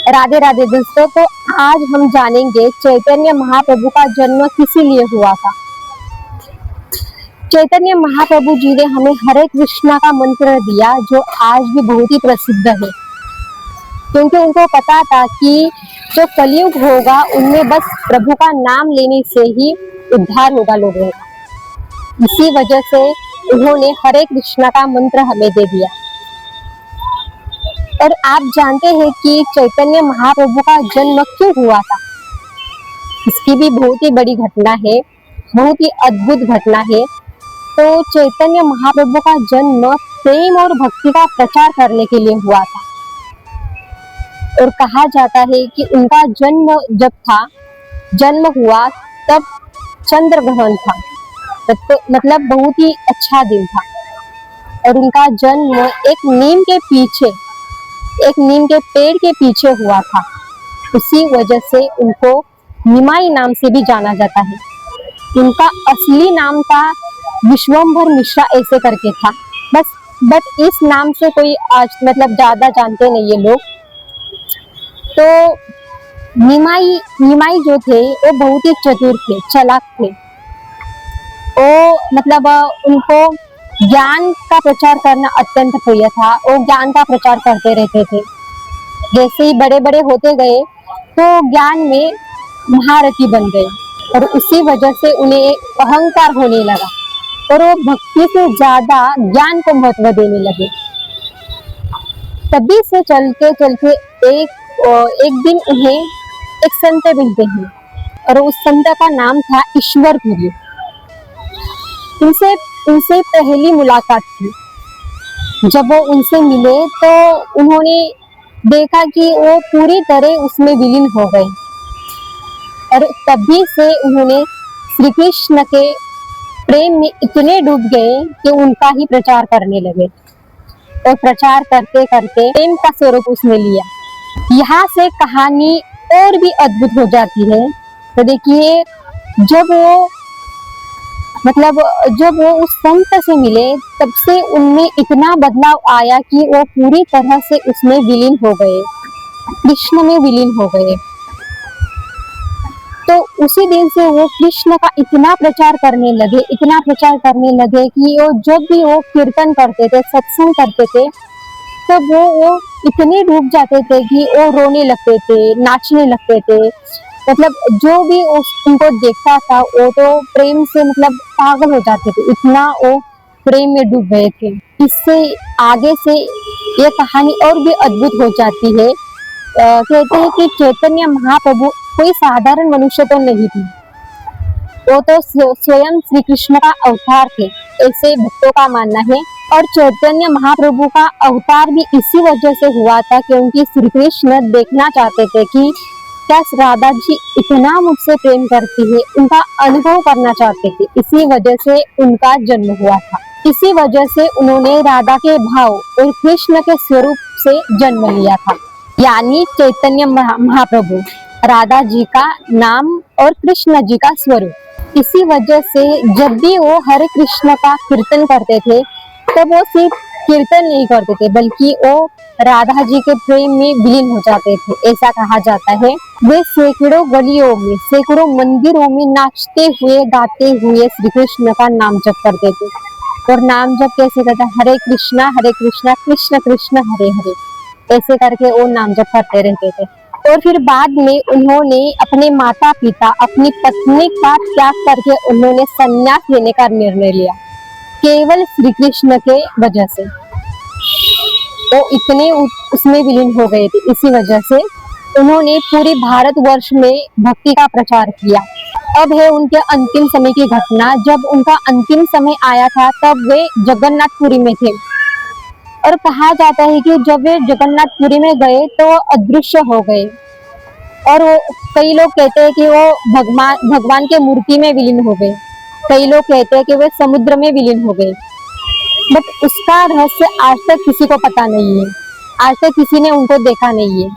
राधे राधे दोस्तों। तो आज हम जानेंगे चैतन्य महाप्रभु का जन्म किसी लिए हुआ था। चैतन्य महाप्रभु जी ने हमें हरे कृष्णा का मंत्र दिया, जो आज भी बहुत ही प्रसिद्ध है, क्योंकि उनको पता था कि जो कलयुग होगा उनमें बस प्रभु का नाम लेने से ही उद्धार होगा लोगों का। इसी वजह से उन्होंने हरे कृष्णा का मंत्र हमें दे दिया। और आप जानते हैं कि चैतन्य महाप्रभु का जन्म क्यों हुआ था? इसकी भी बहुत ही बड़ी घटना है, बहुत ही अद्भुत घटना है। तो चैतन्य महाप्रभु का जन्म प्रेम और भक्ति का प्रचार करने के लिए हुआ था। और कहा जाता है कि उनका जन्म हुआ तब चंद्र ग्रहण था, तो मतलब बहुत ही अच्छा दिन था। और उनका जन्म एक नीम के पेड़ के पीछे हुआ था। उसी वजह से उनको निमाई नाम से भी जाना जाता है। उनका असली नाम था विश्वंभर मिश्रा ऐसे करके था, बट इस नाम से कोई आज मतलब ज्यादा जानते नहीं है लोग। तो निमाई जो थे वो बहुत ही चतुर थे, चालाक थे। वो मतलब उनको ज्ञान का प्रचार करना अत्यंत प्रिय था। वो ज्ञान का प्रचार करते रहते थे। जैसे ही बड़े बड़े होते गए तो ज्ञान में महारथी बन गए, और उसी वजह से उन्हें अहंकार होने लगा और वो भक्ति से ज्यादा ज्ञान को महत्व देने लगे। तभी से चलते चलते एक दिन उन्हें एक संत मिलते हैं, और उस संत का नाम था ईश्वरपुरी। उनसे पहली मुलाकात थी। जब वो उनसे मिले तो उन्होंने देखा कि वो पूरी तरह उसमें विलीन हो गए, और तभी से उन्होंने श्री कृष्ण के प्रेम में इतने डूब गए कि उनका ही प्रचार करने लगे। और प्रचार करते करते प्रेम का स्वरूप उसने लिया। यहाँ से कहानी और भी अद्भुत हो जाती है। तो देखिए, जब वो उस संत से मिले तब से उनमें इतना बदलाव आया कि वो पूरी तरह से उसमें विलीन हो गए, कृष्ण में विलीन हो गए। तो उसी दिन से वो कृष्ण का इतना प्रचार करने लगे कि वो जब भी वो कीर्तन करते थे, सत्संग करते थे, तो वो इतने डूब जाते थे कि वो रोने लगते थे, नाचने लगते थे। मतलब जो भी उनको देखता था वो तो प्रेम से मतलब पागल हो जाते थे, इतना वो प्रेम में डूब गए थे। इससे आगे से ये कहानी और भी अद्भुत हो जाती है। कहते हैं कि चैतन्य महाप्रभु कोई साधारण मनुष्य तो नहीं थे, वो तो स्वयं श्री कृष्ण का अवतार थे, ऐसे भक्तों का मानना है। और चैतन्य महाप्रभु का अवतार भी इसी वजह से हुआ था, क्योंकि श्री कृष्ण देखना चाहते थे कि क्या राधा जी इतना मुझसे प्रेम करती है, उनका अनुभव करना चाहते थे। इसी वजह से उनका जन्म हुआ था। इसी वजह से उन्होंने राधा के भाव और कृष्ण के स्वरूप से जन्म लिया था, यानी चैतन्य महाप्रभु, राधा जी का नाम और कृष्ण जी का स्वरूप। इसी वजह से जब भी वो हरे कृष्ण का कीर्तन करते थे, तब वो सिर्फ कीर्तन नहीं करते थे, बल्कि वो राधा जी के प्रेम में विलीन हो जाते थे, ऐसा कहा जाता है। वे सैकड़ों गलियों में, सैकड़ों मंदिरों में नाचते हुए, गाते हुए श्री कृष्ण का नाम जप करते थे। और नाम जप कैसे करते? हरे कृष्णा कृष्ण कृष्ण हरे हरे, ऐसे करके वो नाम जप करते रहते थे। और फिर बाद में उन्होंने अपने माता पिता, अपनी पत्नी का त्याग करके उन्होंने संन्यास लेने का निर्णय लिया, केवल श्री कृष्ण के वजह से। वो इतने उसमें विलीन हो गए थे। इसी वजह से उन्होंने पूरे भारतवर्ष में भक्ति का प्रचार किया। अब है उनके अंतिम समय की घटना। जब उनका अंतिम समय आया था तब वे जगन्नाथपुरी में थे, और कहा जाता है कि जब वे जगन्नाथपुरी में गए तो अदृश्य हो गए। और कई लोग कहते हैं कि वो भगवान के मूर्ति में विलीन हो गए, कई लोग कहते हैं कि वे समुद्र में विलीन हो गए। बट उसका रहस्य आज तक किसी को पता नहीं है, आज तक किसी ने उनको देखा नहीं है।